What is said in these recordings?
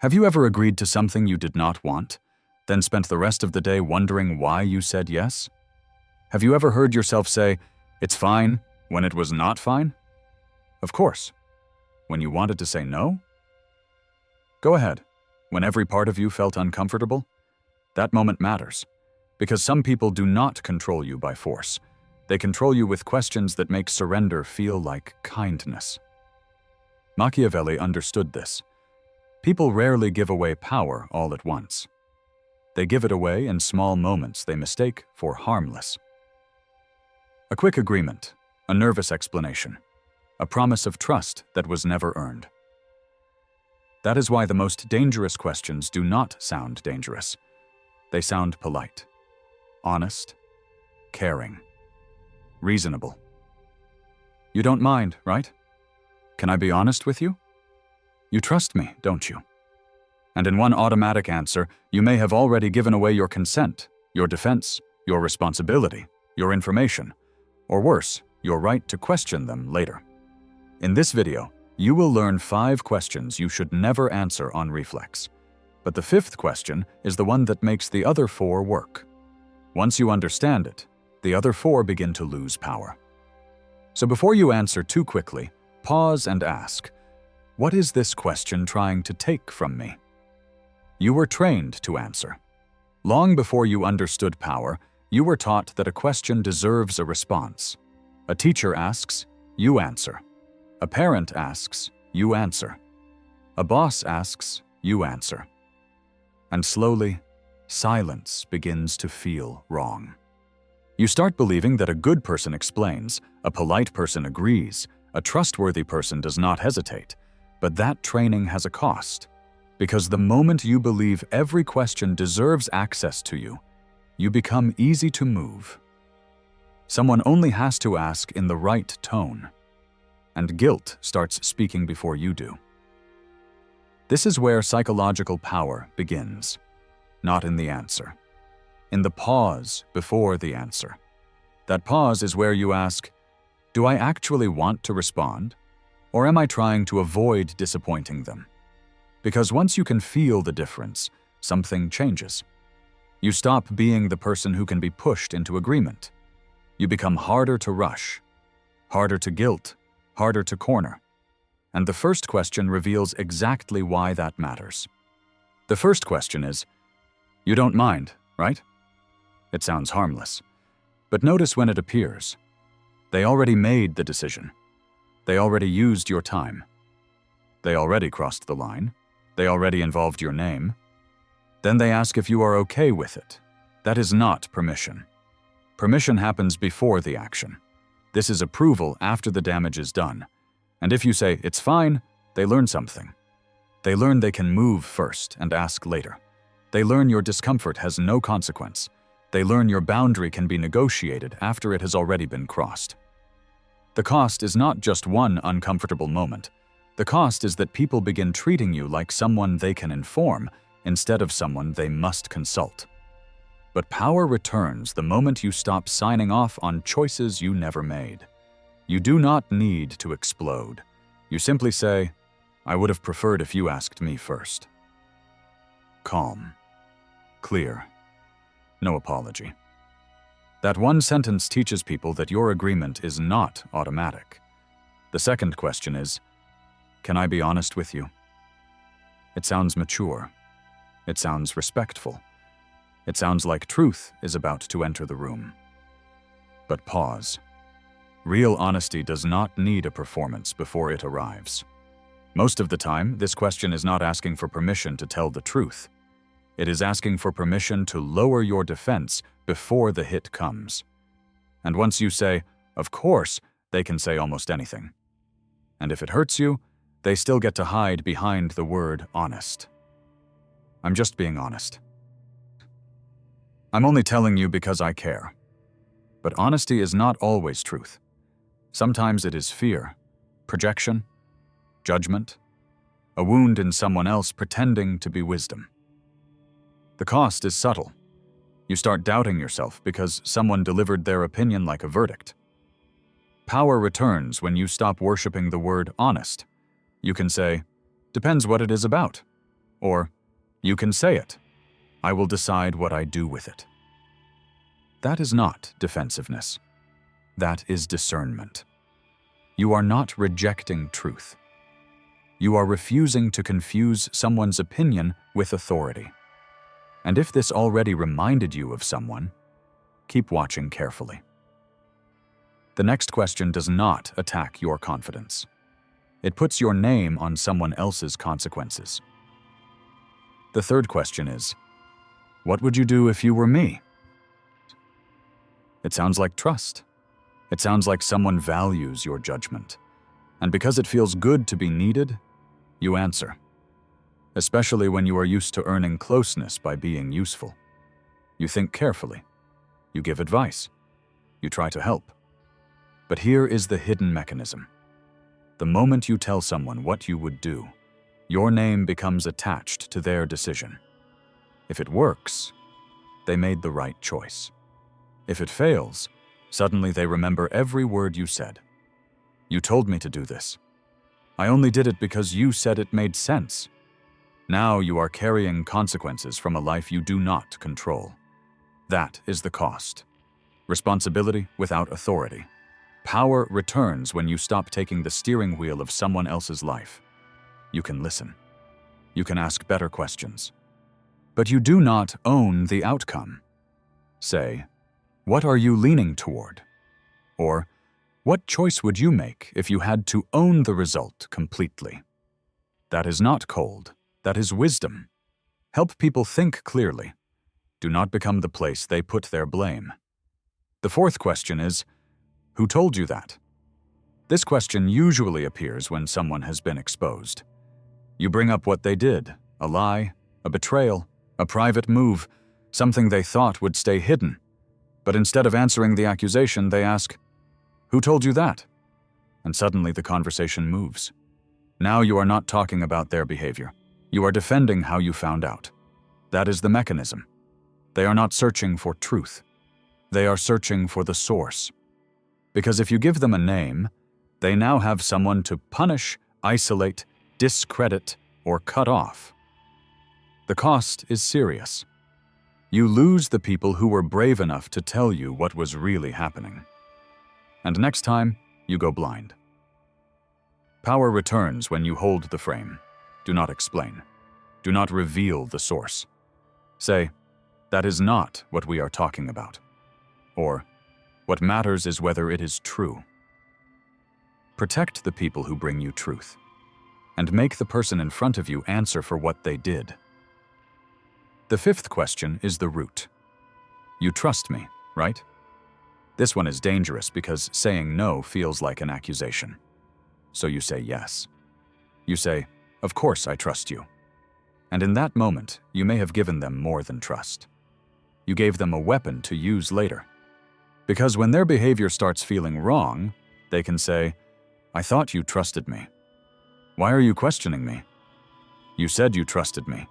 Have you ever agreed to something you did not want, then spent the rest of the day wondering why you said yes? Have you ever heard yourself say, "It's fine," when it was not fine? Of course. When you wanted to say no? Go ahead. When every part of you felt uncomfortable? That moment matters, because some people do not control you by force. They control you with questions that make surrender feel like kindness. Machiavelli understood this. People rarely give away power all at once. They give it away in small moments they mistake for harmless. A quick agreement, a nervous explanation, a promise of trust that was never earned. That is why the most dangerous questions do not sound dangerous. They sound polite, honest, caring, reasonable. You don't mind, right? Can I be honest with you? You trust me, don't you? And in one automatic answer, you may have already given away your consent, your defense, your responsibility, your information, or worse, your right to question them later. In this video, you will learn 5 questions you should never answer on reflex. But the 5th question is the one that makes the other 4 work. Once you understand it, the other 4 begin to lose power. So before you answer too quickly, pause and ask, what is this question trying to take from me? You were trained to answer. Long before you understood power, you were taught that a question deserves a response. A teacher asks, you answer. A parent asks, you answer. A boss asks, you answer. And slowly, silence begins to feel wrong. You start believing that a good person explains, a polite person agrees, a trustworthy person does not hesitate. But that training has a cost, because the moment you believe every question deserves access to you, you become easy to move. Someone only has to ask in the right tone, and guilt starts speaking before you do. This is where psychological power begins, not in the answer, in the pause before the answer. That pause is where you ask, do I actually want to respond? Or am I trying to avoid disappointing them? Because once you can feel the difference, something changes. You stop being the person who can be pushed into agreement. You become harder to rush, harder to guilt, harder to corner. And the first question reveals exactly why that matters. The first question is, you don't mind, right? It sounds harmless. But notice when it appears. They already made the decision. They already used your time. They already crossed the line. They already involved your name. Then they ask if you are okay with it. That is not permission. Permission happens before the action. This is approval after the damage is done. And if you say, it's fine, they learn something. They learn they can move first and ask later. They learn your discomfort has no consequence. They learn your boundary can be negotiated after it has already been crossed. The cost is not just one uncomfortable moment. The cost is that people begin treating you like someone they can inform instead of someone they must consult. But power returns the moment you stop signing off on choices you never made. You do not need to explode. You simply say, I would have preferred if you asked me first. Calm. Clear. No apology. That one sentence teaches people that your agreement is not automatic. The second question is, can I be honest with you? It sounds mature. It sounds respectful. It sounds like truth is about to enter the room. But pause. Real honesty does not need a performance before it arrives. Most of the time, this question is not asking for permission to tell the truth. It is asking for permission to lower your defense before the hit comes. And once you say, of course, they can say almost anything. And if it hurts you, they still get to hide behind the word honest. I'm just being honest. I'm only telling you because I care. But honesty is not always truth. Sometimes it is fear, projection, judgment, a wound in someone else pretending to be wisdom. The cost is subtle. You start doubting yourself because someone delivered their opinion like a verdict. Power returns when you stop worshiping the word honest. You can say, depends what it is about. Or, you can say it. I will decide what I do with it. That is not defensiveness. That is discernment. You are not rejecting truth. You are refusing to confuse someone's opinion with authority. And if this already reminded you of someone, keep watching carefully. The next question does not attack your confidence. It puts your name on someone else's consequences. The third question is, what would you do if you were me? It sounds like trust. It sounds like someone values your judgment. And because it feels good to be needed, you answer. Especially when you are used to earning closeness by being useful. You think carefully. You give advice. You try to help. But here is the hidden mechanism. The moment you tell someone what you would do, your name becomes attached to their decision. If it works, they made the right choice. If it fails, suddenly they remember every word you said. You told me to do this. I only did it because you said it made sense. Now you are carrying consequences from a life you do not control. That is the cost. Responsibility without authority. Power returns when you stop taking the steering wheel of someone else's life. You can listen. You can ask better questions. But you do not own the outcome. Say, what are you leaning toward? Or, what choice would you make if you had to own the result completely? That is not cold. That is wisdom. Help people think clearly. Do not become the place they put their blame. The fourth question is, who told you that? This question usually appears when someone has been exposed. You bring up what they did, a lie, a betrayal, a private move, something they thought would stay hidden. But instead of answering the accusation, they ask, who told you that? And suddenly the conversation moves. Now you are not talking about their behavior. You are defending how you found out. That is the mechanism. They are not searching for truth. They are searching for the source. Because if you give them a name, they now have someone to punish, isolate, discredit, or cut off. The cost is serious. You lose the people who were brave enough to tell you what was really happening. And next time, you go blind. Power returns when you hold the frame. Do not explain. Do not reveal the source. Say, that is not what we are talking about. Or, what matters is whether it is true. Protect the people who bring you truth, and make the person in front of you answer for what they did. The fifth question is the root. You trust me, right? This one is dangerous because saying no feels like an accusation. So you say yes. You say, of course I trust you. And in that moment, you may have given them more than trust. You gave them a weapon to use later. Because when their behavior starts feeling wrong, they can say, I thought you trusted me. Why are you questioning me? You said you trusted me.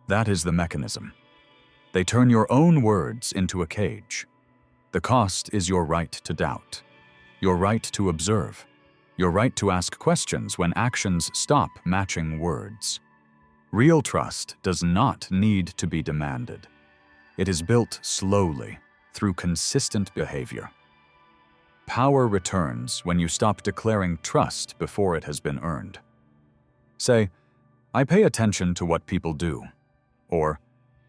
That is the mechanism. They turn your own words into a cage. The cost is your right to doubt, your right to observe, your right to ask questions when actions stop matching words. Real trust does not need to be demanded. It is built slowly, through consistent behavior. Power returns when you stop declaring trust before it has been earned. Say, I pay attention to what people do, or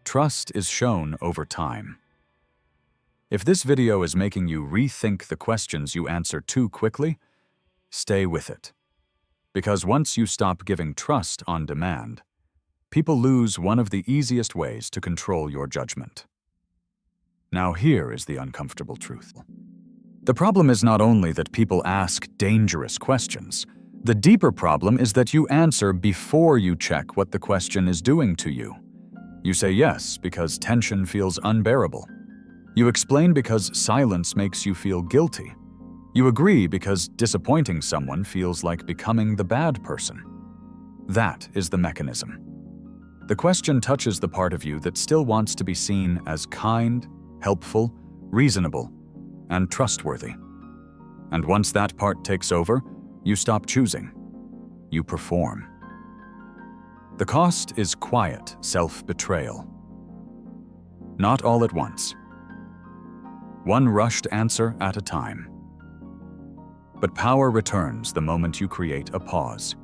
trust is shown over time. If this video is making you rethink the questions you answer too quickly, stay with it. Because once you stop giving trust on demand, people lose one of the easiest ways to control your judgment. Now here is the uncomfortable truth. The problem is not only that people ask dangerous questions. The deeper problem is that you answer before you check what the question is doing to you. You say yes because tension feels unbearable. You explain because silence makes you feel guilty. You agree because disappointing someone feels like becoming the bad person. That is the mechanism. The question touches the part of you that still wants to be seen as kind, helpful, reasonable, and trustworthy. And once that part takes over, you stop choosing. You perform. The cost is quiet self-betrayal. Not all at once. One rushed answer at a time. But power returns the moment you create a pause.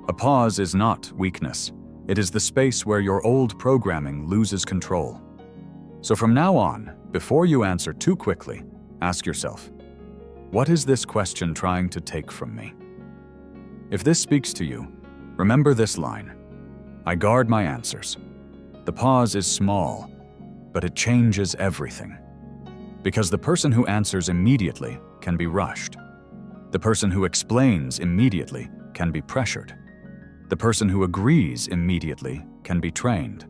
A pause is not weakness. It is the space where your old programming loses control. So from now on, before you answer too quickly, ask yourself, what is this question trying to take from me? If this speaks to you, remember this line: I guard my answers. The pause is small, but it changes everything. Because the person who answers immediately can be rushed. The person who explains immediately can be pressured. The person who agrees immediately can be trained.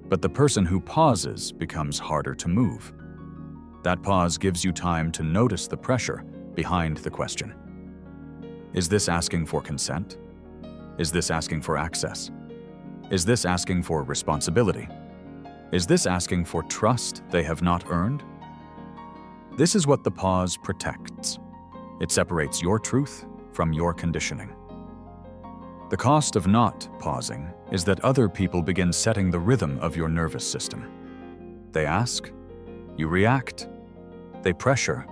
But the person who pauses becomes harder to move. That pause gives you time to notice the pressure behind the question. Is this asking for consent? Is this asking for access? Is this asking for responsibility? Is this asking for trust they have not earned? This is what the pause protects. It separates your truth from your conditioning. The cost of not pausing is that other people begin setting the rhythm of your nervous system. They ask, you react. They pressure,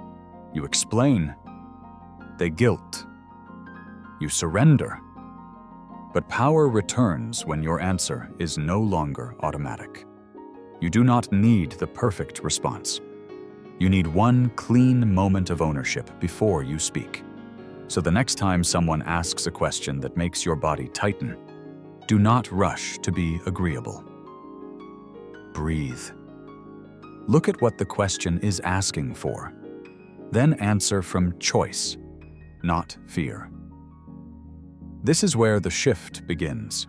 you explain. They guilt, you surrender. But power returns when your answer is no longer automatic. You do not need the perfect response. You need one clean moment of ownership before you speak. So the next time someone asks a question that makes your body tighten, do not rush to be agreeable. Breathe. Look at what the question is asking for. Then answer from choice, not fear. This is where the shift begins.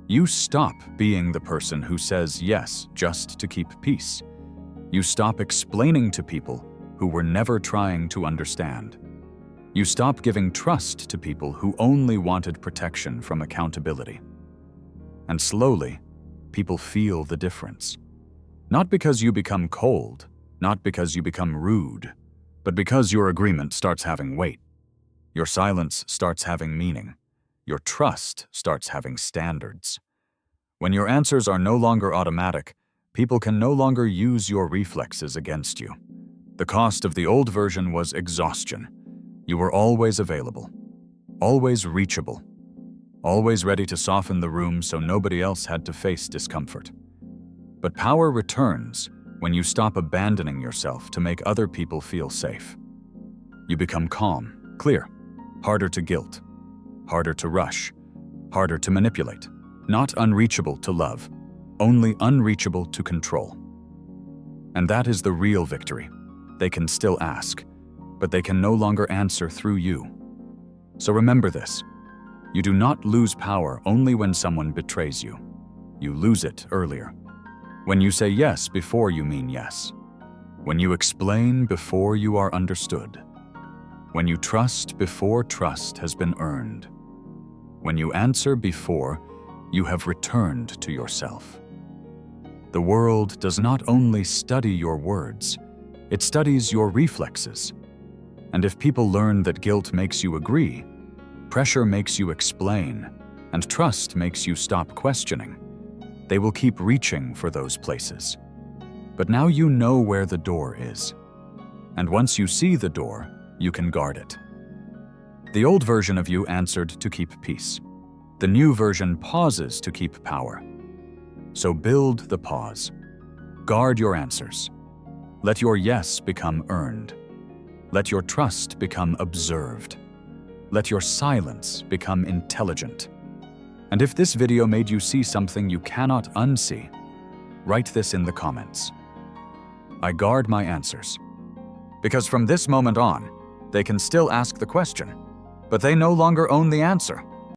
You stop being the person who says yes just to keep peace. You stop explaining to people who were never trying to understand. You stop giving trust to people who only wanted protection from accountability. And slowly, people feel the difference. Not because you become cold, not because you become rude, but because your agreement starts having weight. Your silence starts having meaning. Your trust starts having standards. When your answers are no longer automatic, people can no longer use your reflexes against you. The cost of the old version was exhaustion. You were always available, always reachable, always ready to soften the room so nobody else had to face discomfort. But power returns when you stop abandoning yourself to make other people feel safe. You become calm, clear, harder to guilt, harder to rush, harder to manipulate, not unreachable to love, only unreachable to control. And that is the real victory. They can still ask, but they can no longer answer through you. So remember this. You do not lose power only when someone betrays you. You lose it earlier. When you say yes before you mean yes. When you explain before you are understood. When you trust before trust has been earned. When you answer before you have returned to yourself. The world does not only study your words, it studies your reflexes. And if people learn that guilt makes you agree, pressure makes you explain, and trust makes you stop questioning, they will keep reaching for those places. But now you know where the door is. And once you see the door, you can guard it. The old version of you answered to keep peace. The new version pauses to keep power. So build the pause. Guard your answers. Let your yes become earned. Let your trust become observed. Let your silence become intelligent. And if this video made you see something you cannot unsee, write this in the comments. I guard my answers. Because from this moment on, they can still ask the question, but they no longer own the answer.